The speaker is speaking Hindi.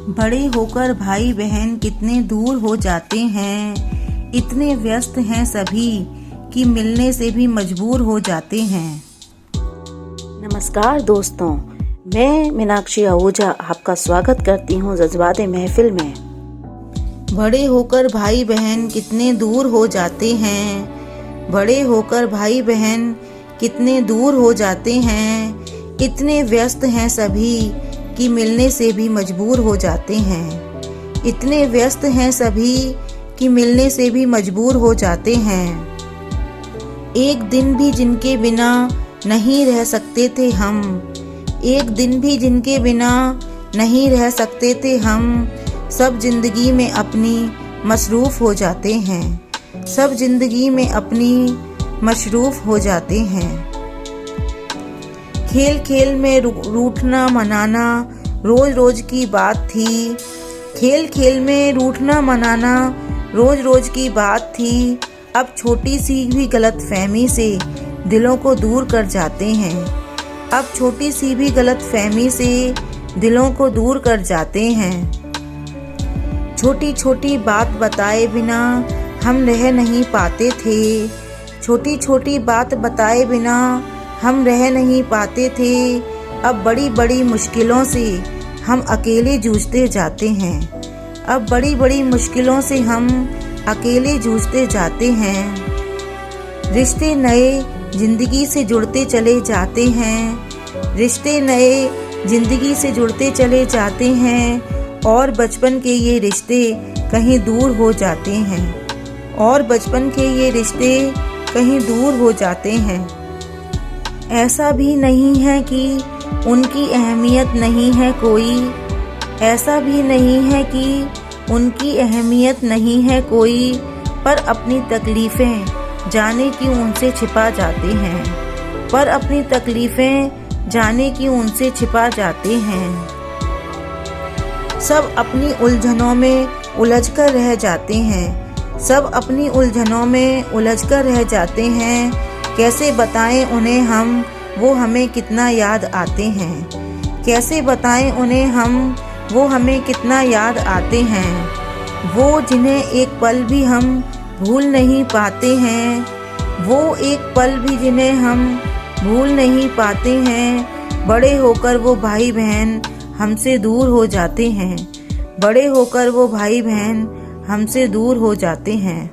बड़े होकर भाई बहन कितने दूर हो जाते हैं, इतने व्यस्त हैं सभी कि मिलने से भी मजबूर हो जाते हैं। नमस्कार दोस्तों, मैं मीनाक्षी आहूजा आपका स्वागत करती हूँ जज्बाते महफिल में। बड़े होकर भाई बहन कितने दूर हो जाते हैं, बड़े होकर भाई बहन कितने दूर हो जाते हैं, इतने व्यस्त हैं सभी कि मिलने से भी मजबूर हो जाते हैं। इतने व्यस्त हैं सभी कि मिलने से भी मजबूर हो जाते हैं। एक दिन भी जिनके बिना नहीं रह सकते थे हम, एक दिन भी जिनके बिना नहीं रह सकते थे हम, सब जिंदगी में अपनी मसरूफ़ हो जाते हैं, सब जिंदगी में अपनी मसरूफ़ हो जाते हैं। खेल खेल में रूठना मनाना रोज रोज की बात थी, खेल खेल में रूठना मनाना रोज रोज की बात थी। अब छोटी सी भी गलतफहमी से दिलों को दूर कर जाते हैं, अब छोटी सी भी गलतफहमी से दिलों को दूर कर जाते हैं। छोटी छोटी बात बताए बिना हम रह नहीं पाते थे, छोटी छोटी बात बताए बिना हम रह नहीं पाते थे। अब बड़ी बड़ी मुश्किलों से हम अकेले जूझते जाते हैं, अब बड़ी बड़ी मुश्किलों से हम अकेले जूझते जाते हैं। रिश्ते नए जिंदगी से जुड़ते चले जाते हैं, रिश्ते नए जिंदगी से जुड़ते चले जाते हैं, और बचपन के ये रिश्ते कहीं दूर हो जाते हैं, और बचपन के ये रिश्ते कहीं दूर हो जाते हैं। ऐसा भी नहीं है कि उनकी अहमियत नहीं है कोई, ऐसा भी नहीं है कि उनकी अहमियत नहीं है कोई, पर अपनी तकलीफ़ें जाने क्यों उनसे छिपा जाते हैं, पर अपनी तकलीफ़ें जाने क्यों उनसे छिपा जाते हैं। सब अपनी उलझनों में उलझकर रह जाते हैं, सब अपनी उलझनों में उलझकर रह जाते हैं। कैसे बताएं उन्हें हम वो हमें कितना याद आते हैं, कैसे बताएं उन्हें हम वो हमें कितना याद आते हैं। वो जिन्हें एक पल भी हम भूल नहीं पाते हैं, वो एक पल भी जिन्हें हम भूल नहीं पाते हैं। बड़े होकर वो भाई बहन हमसे दूर हो जाते हैं, बड़े होकर वो भाई बहन हमसे दूर हो जाते हैं।